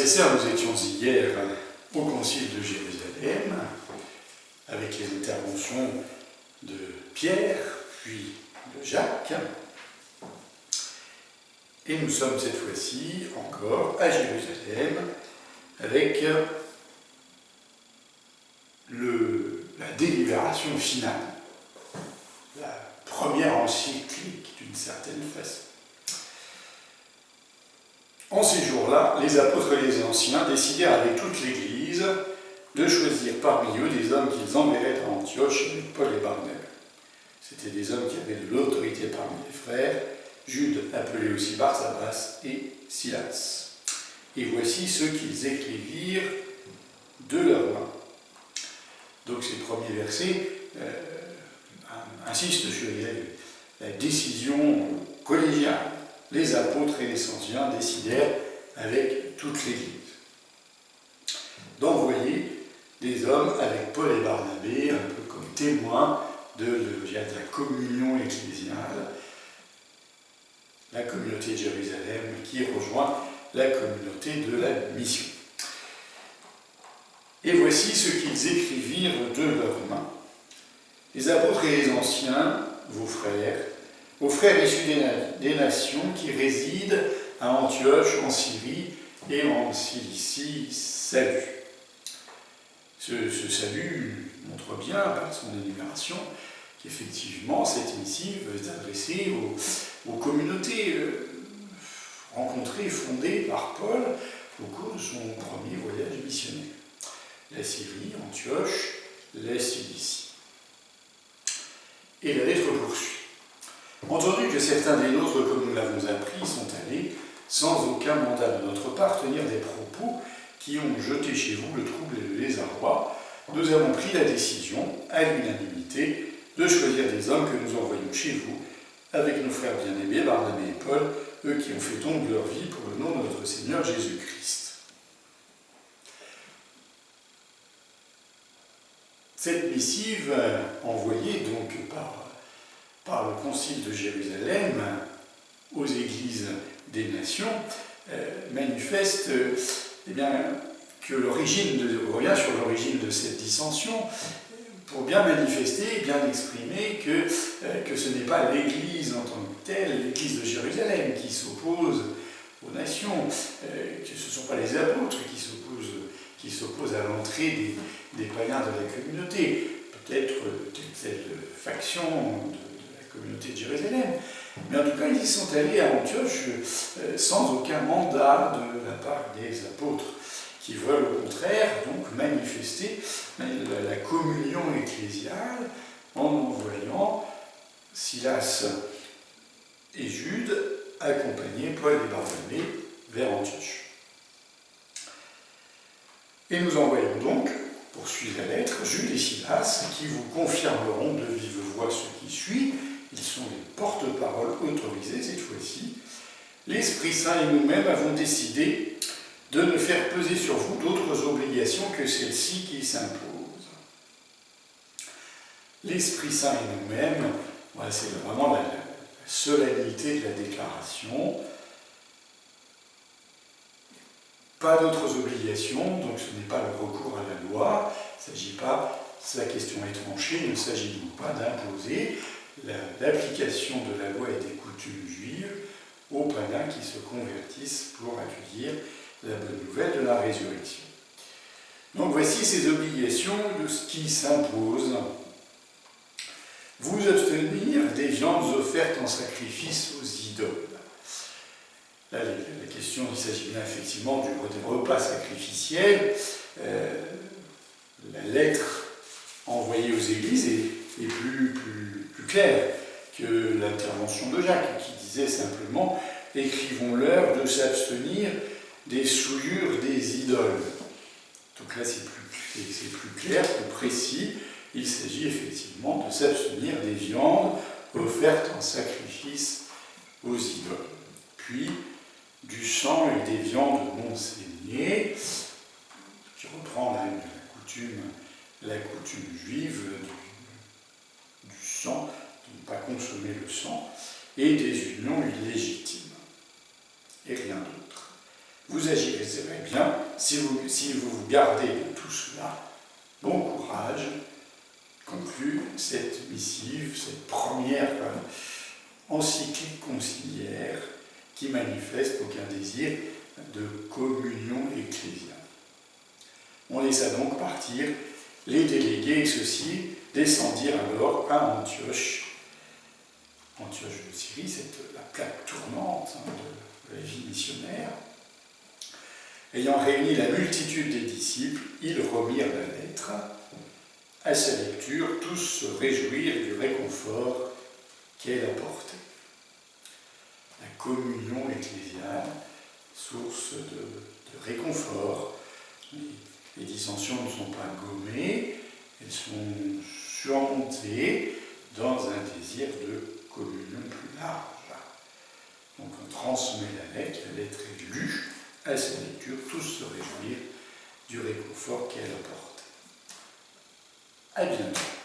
et sœurs, nous étions hier au Concile de Jérusalem, avec les interventions de Pierre, puis de Jacques. Et nous sommes cette fois-ci encore à Jérusalem, avec la délibération finale, la première encyclique d'une certaine façon. En ces jours-là, les apôtres et les anciens décidèrent avec toute l'Église de choisir parmi eux des hommes qu'ils enverraient à Antioche avec Paul et Barnabé. C'étaient des hommes qui avaient de l'autorité parmi les frères, Jude, appelé aussi Barsabas, et Silas. Et voici ceux qu'ils écrivirent de leurs mains. Donc ces premiers versets insistent sur la décision collégiale. Les apôtres et les anciens décidèrent avec toute l'Église d'envoyer des hommes avec Paul et Barnabé, un peu comme témoins de la communion ecclésiale, la communauté de Jérusalem qui rejoint la communauté de la mission. Et voici ce qu'ils écrivirent de leurs mains. Les apôtres et les anciens, vos frères issus des nations qui résident à Antioche, en Syrie et en Cilicie, salut. Ce salut montre bien, par son énumération, qu'effectivement, cette missive est adressée aux communautés rencontrées, fondées par Paul au cours de son premier voyage missionnaire. La Syrie, Antioche, la Cilicie. Et la lettre poursuit. Entendu que certains des nôtres, comme nous l'avons appris, sont allés, sans aucun mandat de notre part, tenir des propos qui ont jeté chez vous le trouble et le désarroi, nous avons pris la décision, à l'unanimité, de choisir des hommes que nous envoyons chez vous, avec nos frères bien-aimés, Barnabé et Paul, eux qui ont fait don de leur vie pour le nom de notre Seigneur Jésus-Christ. Cette missive, envoyée donc par le Concile de Jérusalem aux églises des nations, manifeste que revient sur l'origine de cette dissension, pour bien manifester, bien exprimer que ce n'est pas l'Église en tant que telle, l'Église de Jérusalem qui s'oppose aux nations, que ce ne sont pas les apôtres qui s'opposent à l'entrée des païens de la communauté, peut-être telle faction de la communauté de Jérusalem, mais en tout cas ils y sont allés à Antioche sans aucun mandat de la part des apôtres, qui veulent au contraire donc manifester la communion ecclésiale en envoyant Silas et Jude accompagner Paul et Barnabé vers Antioche. Et nous envoyons donc, poursuit la lettre, Jude et Silas, qui vous confirmeront de vive voix ce qui suit. Ils sont les porte-paroles autorisés cette fois-ci. L'Esprit Saint et nous-mêmes avons décidé de ne faire peser sur vous d'autres obligations que celles-ci qui s'imposent. L'Esprit Saint et nous-mêmes, voilà, c'est vraiment la solennité de la déclaration. Pas d'autres obligations, donc ce n'est pas le recours à la loi, il ne s'agit pas, la question est tranchée, il ne s'agit donc pas d'imposer l'application de la loi et des coutumes juives aux païens qui se convertissent pour accueillir la bonne nouvelle de la résurrection. Donc voici ces obligations de ce qui s'impose. Vous abstenir des viandes offertes en sacrifice aux idoles. Là, la question, il s'agit bien effectivement du repas sacrificiel. La lettre envoyée aux églises est plus claire que l'intervention de Jacques, qui disait simplement « Écrivons-leur de s'abstenir des souillures des idoles ». Donc là, c'est plus clair, plus précis. Il s'agit effectivement de s'abstenir des viandes offertes en sacrifice aux idoles. Puis, du sang et des viandes non saignées, qui reprend la coutume juive du sang, de ne pas consommer le sang, et des unions illégitimes, et rien d'autre. vous agirez bien si vous gardez de tout cela. Bon courage, conclut cette missive, cette première encyclique conciliaire qui manifeste aucun désir de communion ecclésiale. On laissa donc partir les délégués et ceux-ci descendirent alors à Antioche. Antioche de Syrie, c'est la plaque tournante de la vie missionnaire. Ayant réuni la multitude des disciples, ils remirent la lettre. À sa lecture, tous se réjouirent du réconfort qu'elle apportait. La communion ecclésiale, source de réconfort. Les dissensions ne sont pas gommées, elles sont surmontées dans un désir de communion plus large. Donc on transmet la lettre est lue, à sa lecture, tous se réjouirent du réconfort qu'elle apporte. À bientôt.